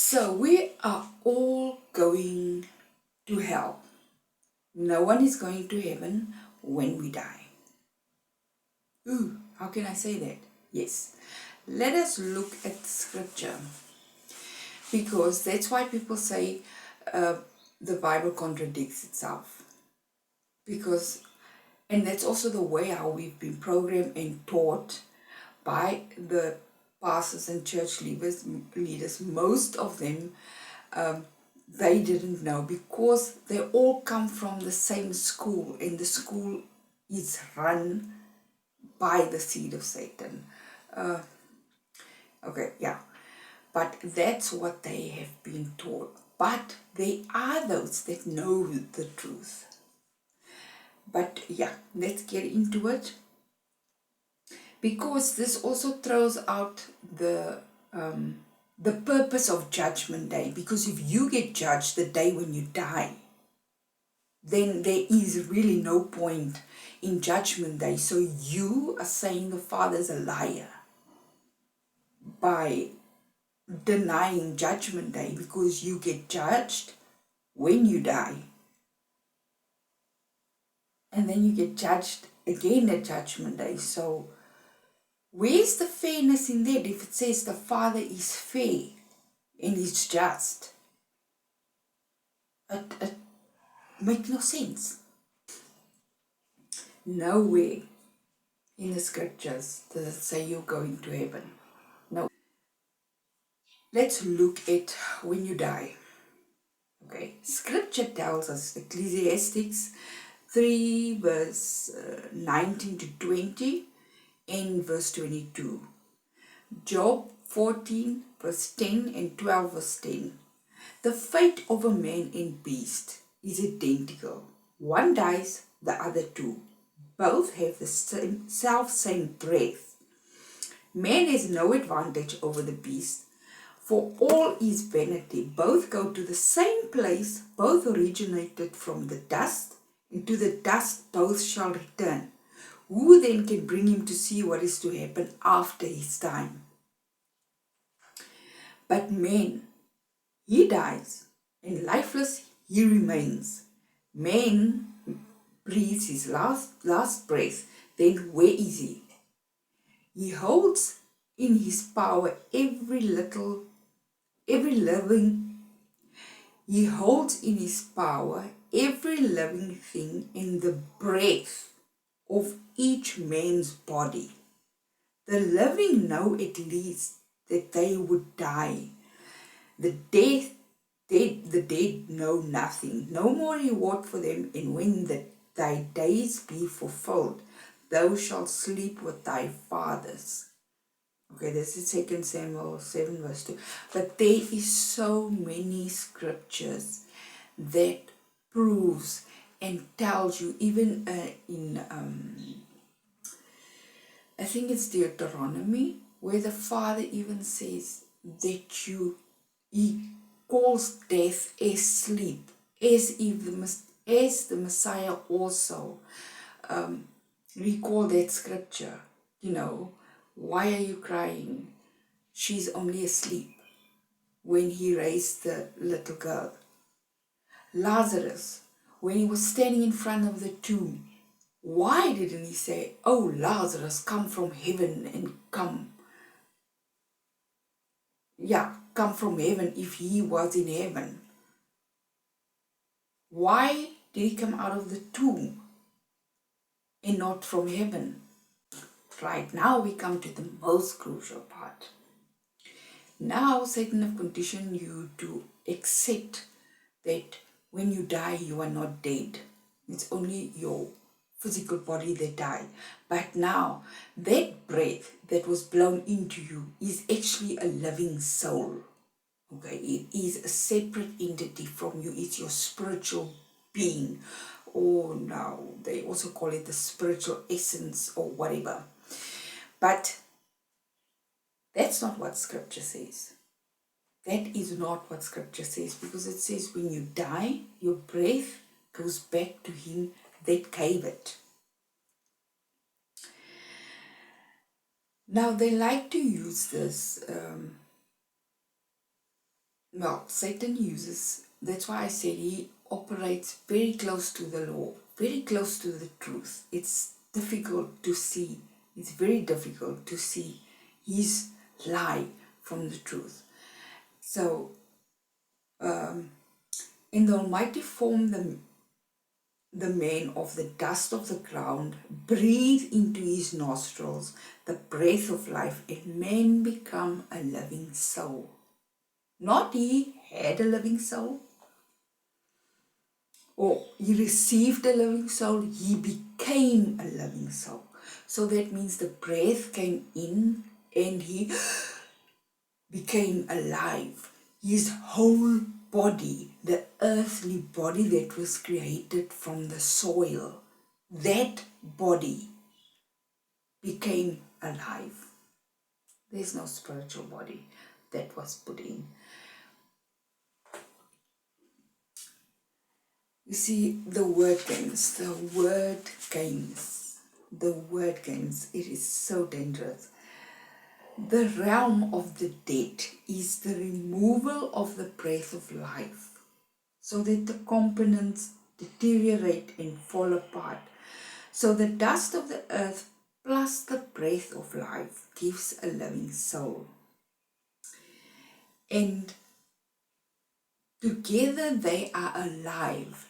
So we are all going to hell. No one is going to heaven when we die. Ooh, how can I say that? Yes. Let us look at scripture, because that's why people say the Bible contradicts itself. And that's also the way how we've been programmed and taught by the pastors and church leaders. Most of them, they didn't know, because they all come from the same school, and the school is run by the seed of Satan. Okay, yeah. But that's what they have been taught. But there are those that know the truth. But yeah, let's get into it. Because this also throws out the purpose of Judgment Day. Because if you get judged the day when you die, then there is really no point in Judgment Day. So you are saying the Father's a liar by denying Judgment Day, because you get judged when you die. And then you get judged again at Judgment Day. So where's the fairness in that if it says the Father is fair and is just? It makes no sense. Nowhere in the scriptures does it say you're going to heaven. No. Let's look at when you die. Okay, scripture tells us, Ecclesiastes 3 verse 19 to 20 and verse 22. Job 14 verse 10 and 12 verse 10. The fate of a man and beast is identical. One dies, the other too. Both have the same breath. Man has no advantage over the beast, for all is vanity. Both go to the same place, both originated from the dust, and to the dust both shall return. Who then can bring him to see what is to happen after his time? But man, he dies, and lifeless he remains. Man breathes his last breath, then where is he? He holds in his power every living thing in the breath of each man's body. The living know at least that they would die. The dead know nothing, no more reward for them, and when thy days be fulfilled, thou shalt sleep with thy fathers. Okay, this is 2 Samuel 7 verse 2. But there is so many scriptures that proves and tells you, even in I think it's Deuteronomy, where the Father even says that he calls death as sleep, as the Messiah also recall that scripture. Why are you crying? She's only asleep, when he raised the little girl. Lazarus, when he was standing in front of the tomb, why didn't he say, "Oh, Lazarus, come from heaven and come"? Yeah, come from heaven if he was in heaven. Why did he come out of the tomb and not from heaven? Right, now we come to the most crucial part. Now Satan have conditioned you to accept that when you die, you are not dead. It's only your physical body that die. But now, that breath that was blown into you is actually a living soul. Okay, it is a separate entity from you. It's your spiritual being. Or now, they also call it the spiritual essence or whatever. But that's not what scripture says. That is not what scripture says, because it says when you die, your breath goes back to him that gave it. Now, they like to use this well, Satan uses, that's why I said he operates very close to the law, very close to the truth. It's difficult to see, it's very difficult to see his lie from the truth. So, and the Almighty formed the man of the dust of the ground, breathed into his nostrils the breath of life, and man become a living soul. Not he had a living soul, or he received a living soul, he became a living soul. So that means the breath came in and he became alive. His whole body, the earthly body that was created from the soil, that body became alive. There's no spiritual body that was put in. You see, the word games, it is so dangerous. The realm of the dead is the removal of the breath of life, so that the components deteriorate and fall apart. So the dust of the earth plus the breath of life gives a living soul. And together they are alive.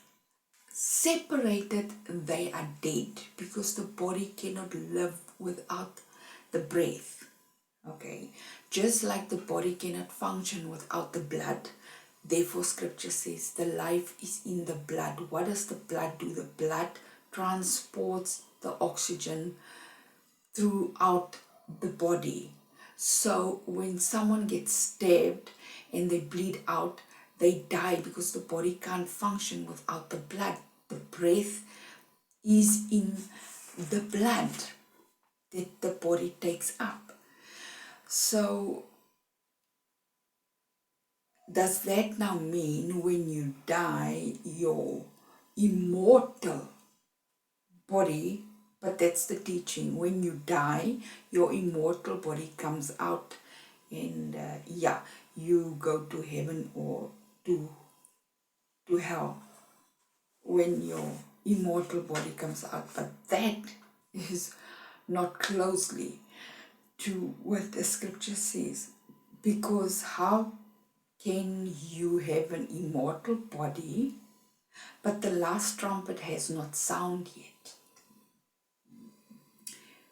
Separated, they are dead, because the body cannot live without the breath. Okay, just like the body cannot function without the blood, therefore scripture says the life is in the blood. What does the blood do? The blood transports the oxygen throughout the body. So when someone gets stabbed and they bleed out, they die because the body can't function without the blood. The breath is in the blood that the body takes up. So does that now mean when you die, your immortal body, but that's the teaching, when you die, your immortal body comes out and you go to heaven or to hell when your immortal body comes out. But that is not closely to what the scripture says, because how can you have an immortal body but the last trumpet has not sounded yet?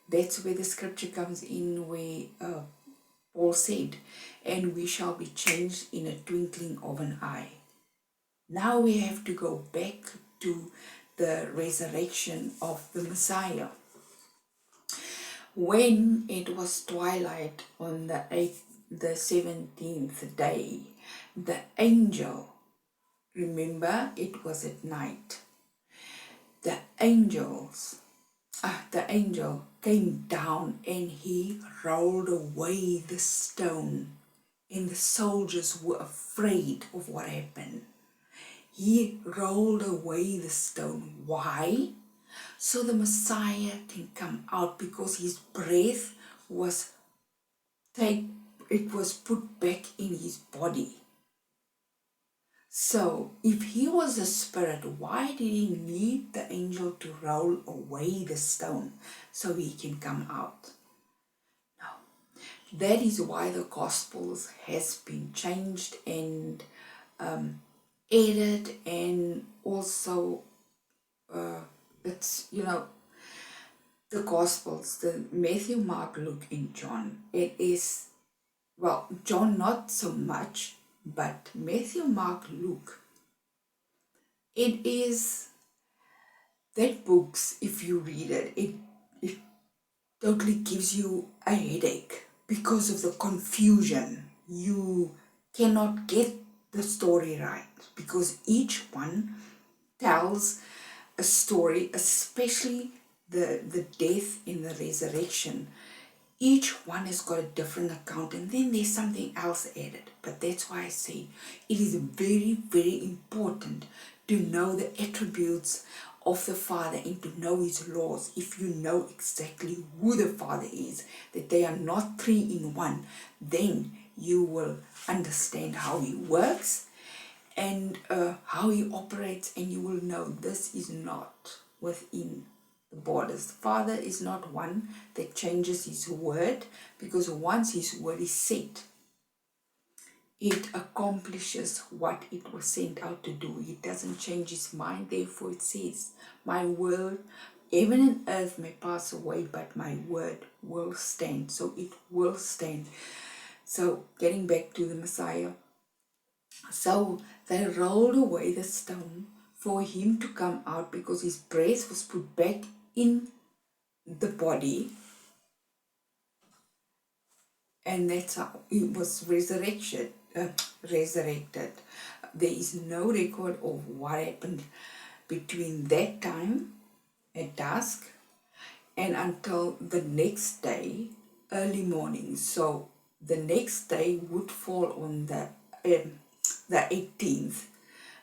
That's where the scripture comes in, where Paul said, and we shall be changed in a twinkling of an eye. Now we have to go back to the resurrection of the Messiah. When it was twilight on the 17th day, the angel, remember it was at night, the angel came down and he rolled away the stone, and the soldiers were afraid of what happened. He rolled away the stone. Why? So the Messiah can come out, because his breath was put back in his body. So if he was a spirit, why did he need the angel to roll away the stone so he can come out? No. That is why the Gospels has been changed and added, and also it's, the Gospels, the Matthew, Mark, Luke, and John. It is, well, John not so much, but Matthew, Mark, Luke. It is that books, if you read it, it totally gives you a headache because of the confusion. You cannot get the story right, because each one tells a story, especially the death and the resurrection. Each one has got a different account, and then there's something else added. But that's why I say it is very, very important to know the attributes of the Father and to know his laws. If you know exactly who the Father is, that they are not three in one, then you will understand how he works and how he operates, and you will know this is not within the borders. The Father is not one that changes his word, because once his word is set, it accomplishes what it was sent out to do. It doesn't change his mind. Therefore it says, my word, heaven and earth may pass away, but my word will stand. So it will stand. So getting back to the Messiah, so they rolled away the stone for him to come out, because his breath was put back in the body, and that's how he was resurrected. There is no record of what happened between that time at dusk and until the next day, early morning. So the next day would fall on the 18th,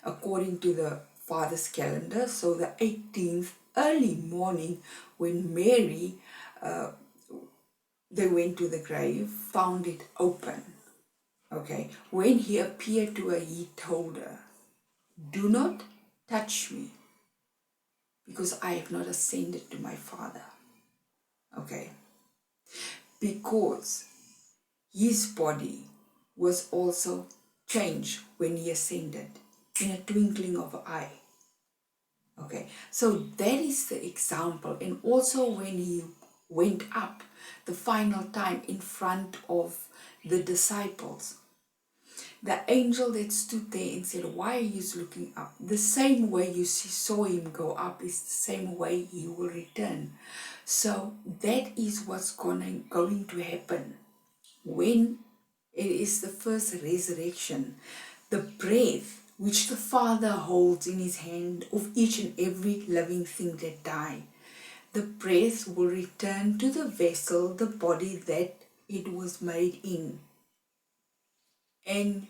according to the Father's calendar. So the 18th, early morning, when Mary, they went to the grave, found it open. Okay, when he appeared to her, he told her, do not touch me, because I have not ascended to my Father. Okay, because his body was also changed when he ascended in a twinkling of an eye. Okay, so that is the example. And also when he went up the final time in front of the disciples, the angel that stood there and said, why are you looking up? The same way you saw him go up is the same way he will return. So that is what's going to happen when it is the first resurrection. The breath which the Father holds in his hand of each and every living thing that die, the breath will return to the vessel, the body that it was made in. And